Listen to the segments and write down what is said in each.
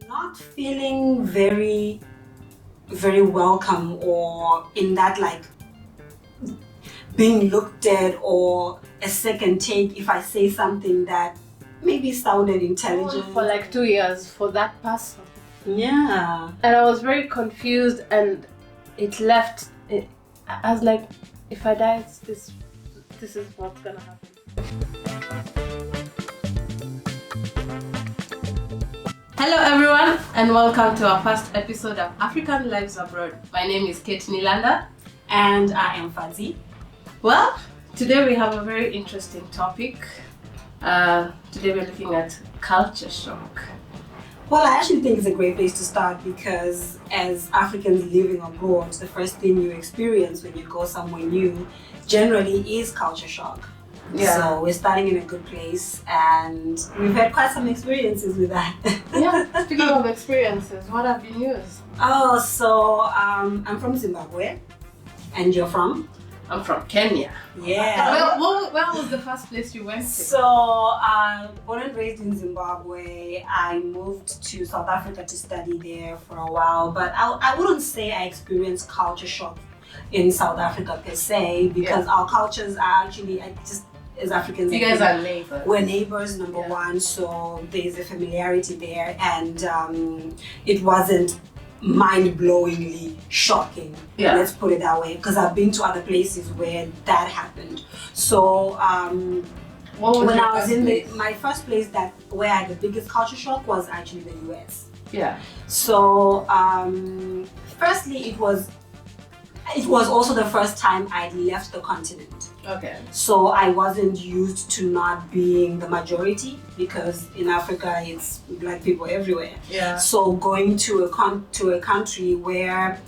not feeling very, very welcome, or in that like being looked at, or a second take if I say something that maybe sounded intelligent. For like 2 years for that person. Yeah. And I was very confused, and it left. I was like, if I die, this is what's gonna happen. Hello everyone, and welcome to our first episode of African Lives Abroad. My name is Kate Nilanda. And I am Fadzi. Well, today we have a very interesting topic. Today we're looking at culture shock. Well, I actually think it's a great place to start because as Africans living abroad, the first thing you experience when you go somewhere new generally is culture shock. Yeah. So we're starting in a good place, and we've had quite some experiences with that. Yeah, speaking of experiences, what have been yours? Oh, so I'm from Zimbabwe, and you're from? I'm from Kenya. Yeah. Where was the first place you went to? So, born and raised in Zimbabwe, I moved to South Africa to study there for a while, but I wouldn't say I experienced culture shock in South Africa per se, because our cultures are actually, as Africans, You guys are neighbors. we're neighbors, number one, so there's a familiarity there, and it wasn't mind-blowingly shocking, let's put it that way, because I've been to other places where that happened. So when I was in my first place where I had the biggest culture shock was actually the US. Yeah. So firstly, it was also the first time I'd left the continent. Okay. So I wasn't used to not being the majority, because in Africa it's black people everywhere. Yeah. So going to a country where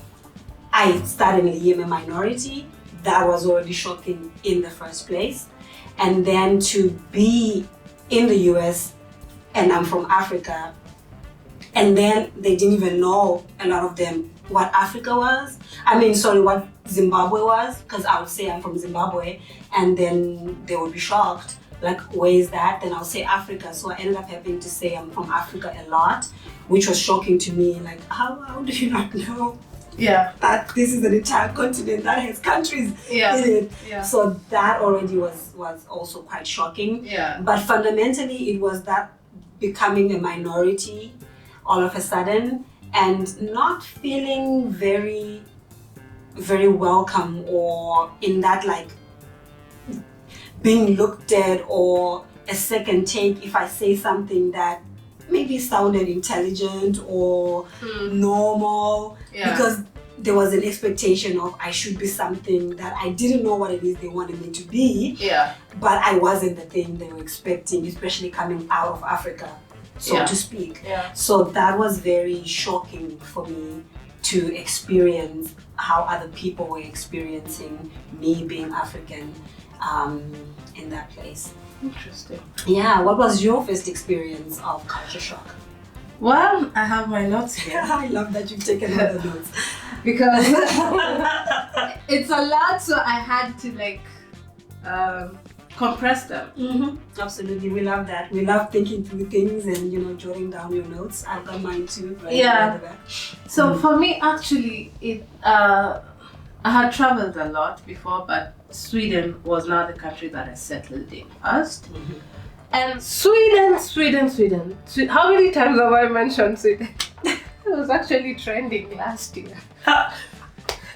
I suddenly am a minority, that was already shocking in the first place. And then to be in the US, and I'm from Africa, and then they didn't even know, a lot of them, what Africa was. What Zimbabwe was, because I would say I'm from Zimbabwe, and then they would be shocked, like, where is that? Then I'll say Africa. So I ended up having to say I'm from Africa a lot, which was shocking to me. Like, how do you not know that this is an entire continent that has countries in it? Yeah. So that already was also quite shocking. Yeah. But fundamentally, it was that becoming a minority all of a sudden, and not feeling very, very welcome, or in that like being looked at, or a second take if I say something that maybe sounded intelligent or normal, because there was an expectation of I should be something that I didn't know what it is they wanted me to be, but I wasn't the thing they were expecting, especially coming out of Africa, so to speak. Yeah. So that was very shocking for me to experience how other people were experiencing me being African in that place. Interesting. Yeah, what was your first experience of culture shock? Well, I have my notes here. I love that you've taken all the notes. Because it's a lot, so I had to compress them. Mm-hmm. Absolutely, we love that. We love thinking through things and jotting down your notes. I've got mine too. Right at the back. So for me, actually, I had traveled a lot before, but Sweden was not the country that I settled in first. Mm-hmm. And Sweden. How many times have I mentioned Sweden? It was actually trending last year.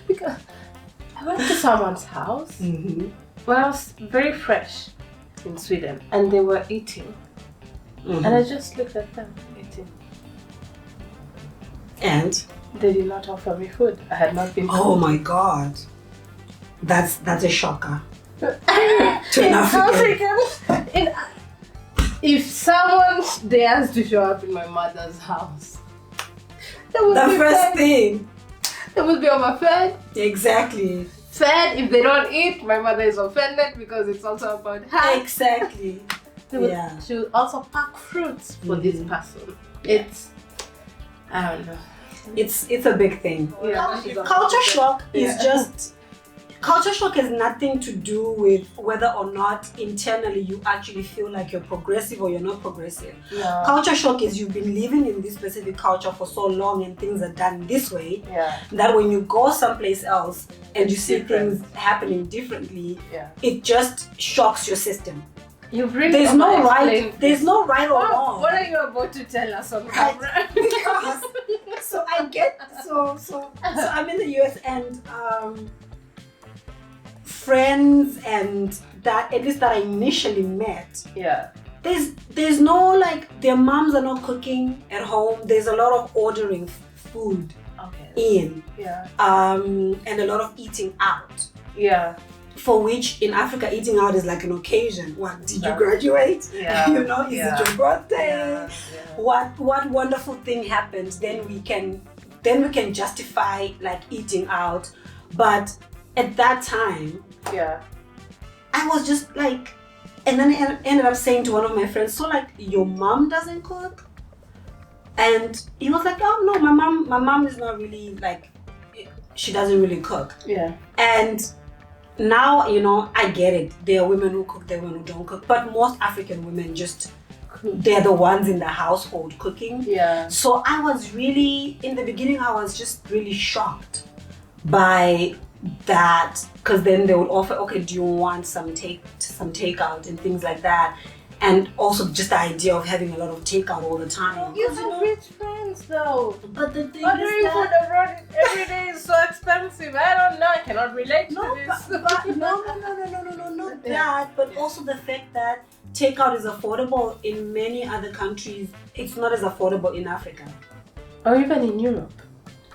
Because I went to someone's house when I was very fresh in Sweden, and they were eating. And I just looked at them eating. And? They did not offer me food. I had not been Oh my God. That's a shocker. To an African. If someone dares to show up in my mother's house, the first thing. They will be overfed. Exactly. Fed. If they don't eat, my mother is offended because it's also about her. Exactly. She will also pack fruits for this person. I don't know. It's a big thing. Yeah. Culture shock is just culture shock has nothing to do with whether or not internally you actually feel like you're progressive or you're not progressive. Yeah. Culture shock is you've been living in this specific culture for so long and things are done this way Yeah. that when you go someplace else and you It's see different. things happening differently, Yeah. it just shocks your system. You've really There's no right. explained There's this. no right or What, wrong. what are you about to tell us on Right. camera? Because so I get so I'm in the US and friends and that at least that I initially met, Yeah. there's no like their moms are not cooking at home. There's a lot of ordering food Okay. in Yeah. and a lot of eating out. Yeah. For which in Africa eating out is like an occasion. What did you Yeah. graduate? Yeah. You know, is Yeah. it your birthday? Yeah. What wonderful thing happens, then we can justify like eating out. But at that time Yeah. I was just like, and then I ended up saying to one of my friends, so like your mom doesn't cook? And he was like, oh no, my mom is not really like, she doesn't really cook. Yeah. And now, you know, I get it. There are women who cook, there are women who don't cook. But most African women they're the ones in the household cooking. Yeah. So I was really, in the beginning, I was just really shocked by that. Because then they would offer, okay, do you want some takeout and things like that. And also just the idea of having a lot of takeout all the time. You 'Cause, have rich friends though. but the thing Ordering is food that, abroad every day is so expensive. I don't know. I cannot relate no, to this. but no, not that, but also the fact that takeout is affordable in many other countries. It's not as affordable in Africa. Or even in Europe.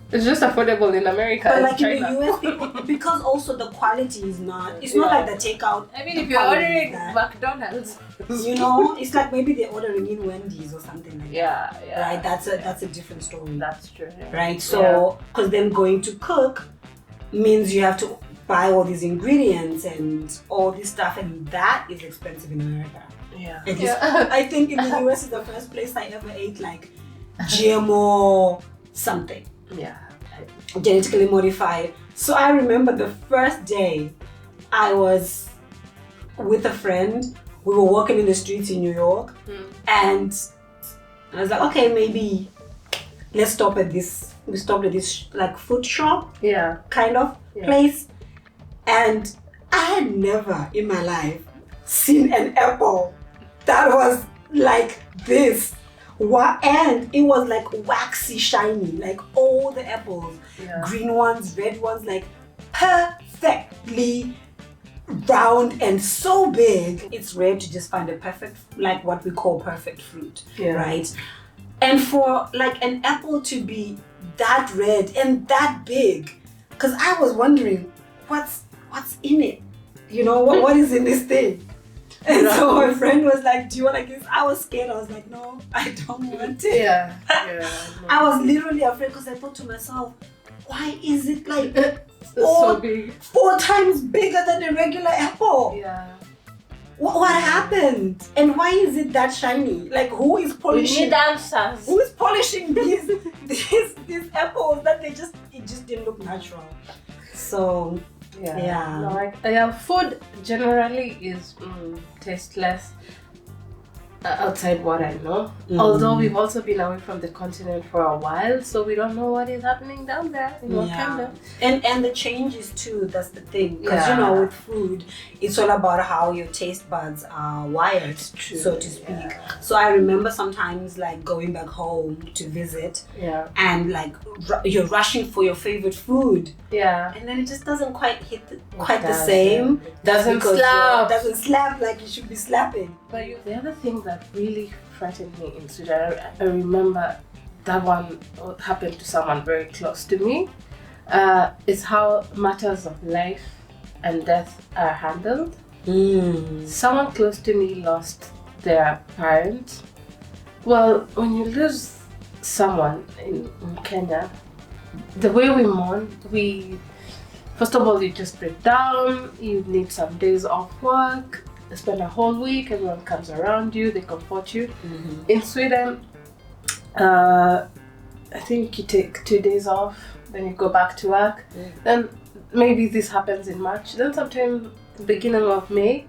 It's just affordable in America. But and like in China. the US, people, because also the quality is not. It's Yeah. not like the takeout. I mean, the if you're quality ordering is that. McDonald's, You know, it's like maybe they're ordering in Wendy's or something like yeah, that. yeah, Right? That's a different story. that's true. Yeah. Right? So, because then going to cook means you have to buy all these ingredients and all this stuff, and that is expensive in America. Yeah. At least, I think in the US is the first place I ever ate like GMO something, Yeah. genetically modified. So I remember the first day I was with a friend. We were walking in the streets in New York, and I was like, okay, maybe let's stop at this. We stopped at this like food shop Yeah. kind of Yeah. place, and I had never in my life seen an apple that was like this. And it was like waxy shiny, like all the apples, Yeah. green ones, red ones, like perfectly round and so big. It's rare to just find a perfect, like what we call perfect fruit, Yeah. right? And for like an apple to be that red and that big, because I was wondering what's in it, you know, what is in this thing. And so my friend was like, do you want like this? I was scared. I was like, no, I don't want it. Yeah. Yeah. I was literally afraid because I thought to myself, why is it like It's so big. 4 times bigger than a regular apple? Yeah. What happened? And why is it that shiny? Like who is We polishing? need answers. Who is polishing these apples that it just didn't look natural. So Yeah. No, food generally is tasteless outside what I know. Although we've also been away from the continent for a while, so we don't know what is happening down there in Wakanda. And the changes too, that's the thing. Because Yeah. you know, with food, it's all about how your taste buds are wired, so to speak. Yeah. So I remember sometimes like going back home to visit Yeah. and like you're rushing for your favorite food, Yeah. and then it just doesn't quite hit the doesn't. same. It doesn't Because slap. it doesn't slap like you should be slapping. But the other thing that really frightened me in Sweden, I remember that one happened to someone very close to me, is how matters of life and death are handled. Someone close to me lost their parents. Well, when you lose someone in Kenya, the way we mourn, first of all, you just break down, you need some days off work, spend a whole week, everyone comes around you, they comfort you. In Sweden, I think you take 2 days off then you go back to work. Then maybe this happens in March. Then sometime beginning of May,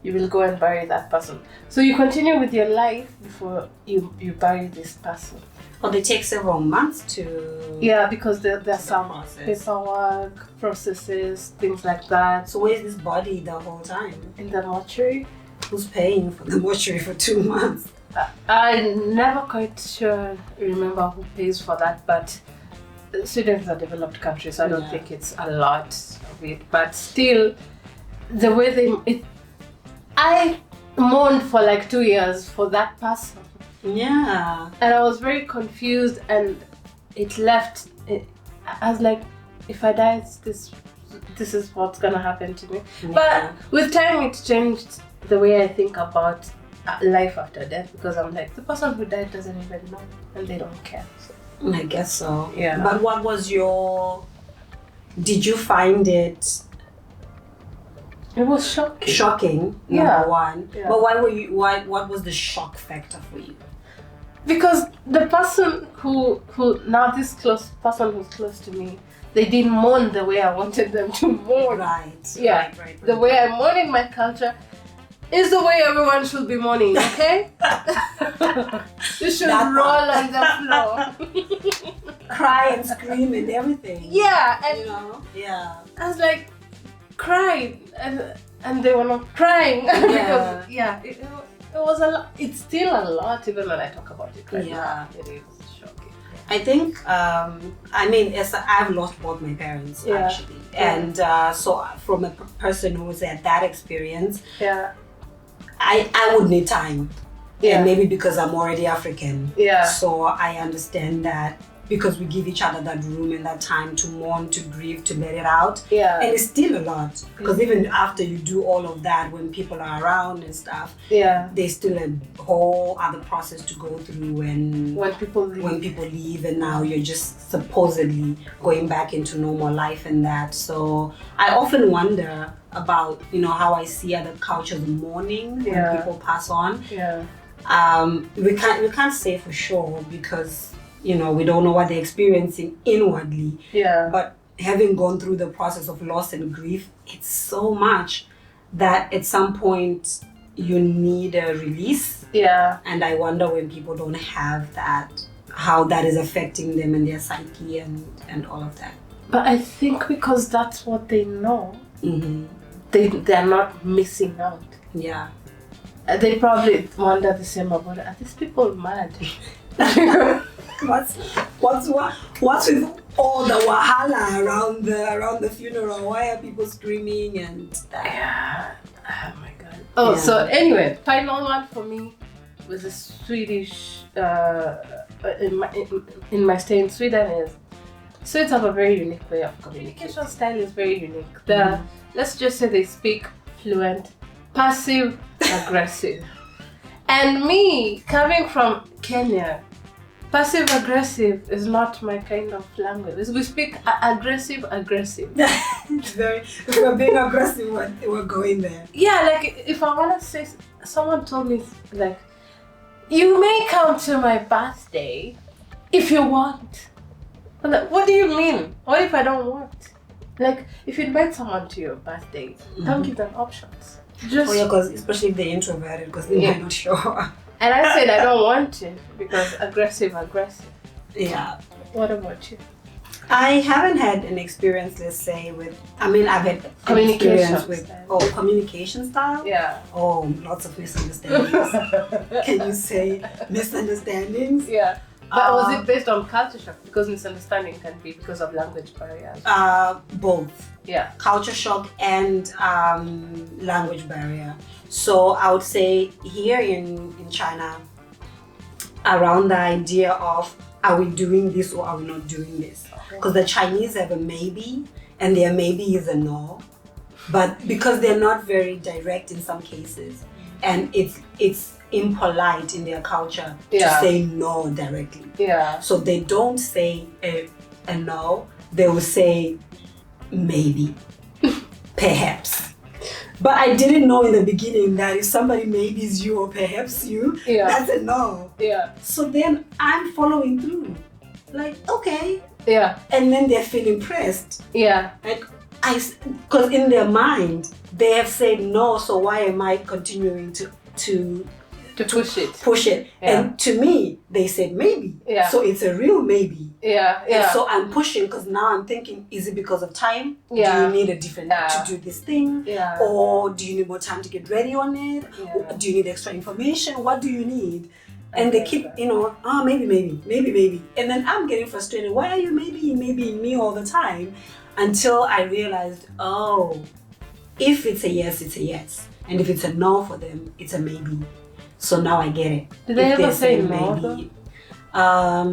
you will go and bury that person. So you continue with your life before you bury this person. Well, they take several months to... Yeah, because there's some process. paperwork, processes, things like that. So where's this body the whole time? In the mortuary. Who's paying for the mortuary for 2 months? I'm never quite remember who pays for that, but Sweden is a developed country, so I don't think it's a lot of it. But still, the way I mourned for like 2 years for that person. Yeah. And I was very confused, and it left. I was like, if I die, this is what's gonna happen to me. Yeah. But with time, it changed the way I think about life after death, because I'm like, the person who died doesn't even know, and they don't care. So. I guess so. Yeah. But what was did you find it It was shocking. shocking? Yeah. Number one. Yeah. But what was the shock factor for you? Because the person who now this close person who's close to me, they didn't mourn the way I wanted them to mourn. Right. Yeah. Right. The way I mourn in my culture is the way everyone should be mourning, okay? You should roll on the floor. Cry and scream and everything. Yeah, and You know? Yeah. I was like, cry, and they were not crying because it was a lot. It's still a lot, even when I talk about it right now. It is shocking. I think, I've lost both my parents actually. And so from a person who was at that experience, I would need time. Yeah. And maybe because I'm already African. Yeah. So I understand that because we give each other that room and that time to mourn, to grieve, to let it out. Yeah. And it's still a lot. Because even after you do all of that, when people are around and stuff, there's still a whole other process to go through when people leave. And now you're just supposedly going back into normal life and that. So I often wonder about, how I see other cultures mourning when people pass on. Yeah. We can't say for sure because we don't know what they're experiencing inwardly. Yeah. But having gone through the process of loss and grief, it's so much that at some point you need a release. Yeah. And I wonder when people don't have that, how that is affecting them and their psyche and all of that. But I think because that's what they know, they're not missing out. Yeah. They probably wonder the same about, are these people mad? What's with all the wahala around the funeral? Why are people screaming and that? Yeah. Oh my god. Oh, so anyway, final one for me was a Swedish. In my stay in Sweden is Swedes have a very unique way of communication style. Is very unique. Let's just say they speak fluent, passive aggressive, and me coming from Kenya. Passive aggressive is not my kind of language. We speak aggressive. If we're being aggressive, we're going there. Yeah, like if I want to say, someone told me like, you may come to my birthday if you want. I'm like, what do you mean? What if I don't want? Like, if you invite someone to your birthday, don't give them options. Just because especially if they're introverted, because they might not show up. And I said I don't want it because aggressive. Yeah. What about you? I haven't had an experience, let's say, I've had an Communication experience with style. communication style. Yeah. Oh, lots of misunderstandings. Can you say misunderstandings? Yeah. But was it based on culture shock? Because misunderstanding can be because of language barriers. Both. Yeah. Culture shock and language barrier. So I would say here in China, around the idea of are we doing this or are we not doing this? Because the Chinese have a maybe and their maybe is a no. But because they're not very direct in some cases and it's impolite in their culture to say no directly. Yeah. So they don't say a no, they will say maybe, perhaps. But I didn't know in the beginning that if somebody maybes you or perhaps you, that's a no. Yeah. So then I'm following through. Like, okay, Yeah. and then they feel impressed. Yeah. Like because in their mind they have said no, so why am I continuing to push it? Yeah. And to me they said maybe. Yeah. So it's a real maybe. Yeah. And so I'm pushing because now I'm thinking, is it because of time? Yeah. Do you need a different to do this thing? Yeah. Or do you need more time to get ready on it? Yeah. Do you need extra information? What do you need? And they keep, maybe. And then I'm getting frustrated. Why are you maybe me all the time? Until I realized, if it's a yes, it's a yes. And if it's a no for them, it's a maybe. So now I get it. Did they if ever say no?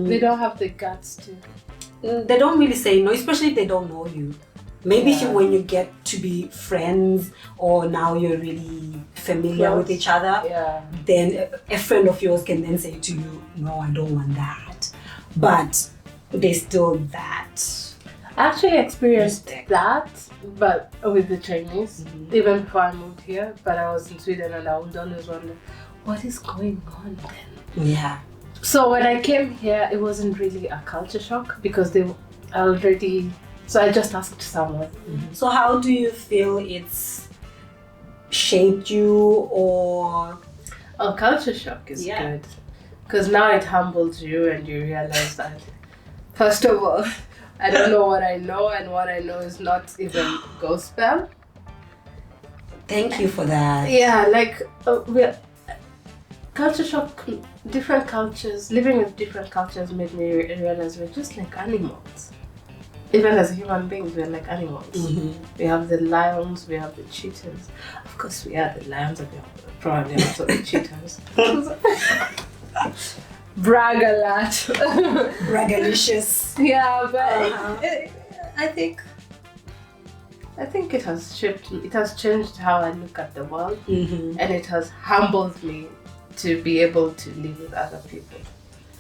They don't have the guts to. They don't really say no, especially if they don't know you. Maybe when you get to be friends or now you're really familiar with each other, then a friend of yours can then say to you, no, I don't want that. But there's still that. I actually experienced that, but with the Chinese, even before I moved here. But I was in Sweden and I would always wonder, what is going on then? Yeah. So when I came here, it wasn't really a culture shock because they already... So I just asked someone. So how do you feel it's shaped you or... Oh, culture shock is good. Because now it humbles you and you realize that, first of all, I don't know what I know, and what I know is not even gospel. Thank you for that. Yeah, like culture shock, different cultures, living with different cultures made me realize we're just like animals. Even as human beings, we're like animals. We have the lions, we have the cheetahs. Of course, we are the lions, and we are probably also the cheetahs. Brag a lot. Bragalicious. Yeah, but I think it has shaped me. It has changed how I look at the world, and it has humbled me to be able to live with other people.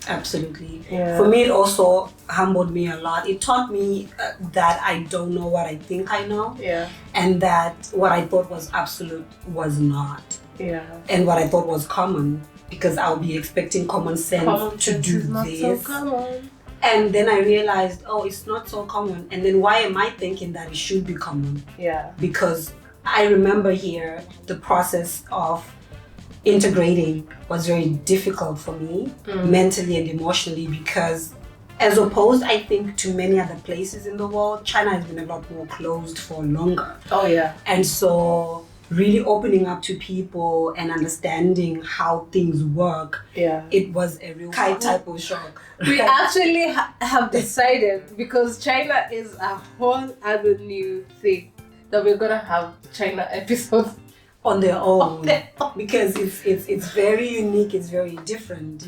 Absolutely. Yeah. For me, it also humbled me a lot. It taught me that I don't know what I think I know. Yeah. And that what I thought was absolute was not. Yeah. And what I thought was common, because I'll be expecting common sense to do is not this. so common. And then I realized, it's not so common. And then why am I thinking that it should be common? Yeah. Because I remember here the process of integrating was very difficult for me mentally and emotionally, because as opposed, I think, to many other places in the world, China has been a lot more closed for longer. Oh yeah. And so really opening up to people and understanding how things work, it was a real type of shock. We actually have decided, because China is a whole other new thing, that we're gonna have China episodes on their own, because it's very unique, it's very different,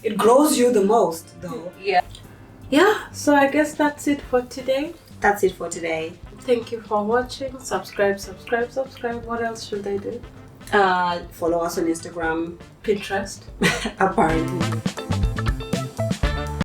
It grows you the most, though. Yeah, so I guess that's it for today. That's it for today. Thank you for watching. Subscribe. What else should they do? Follow us on Instagram. Pinterest. Apparently.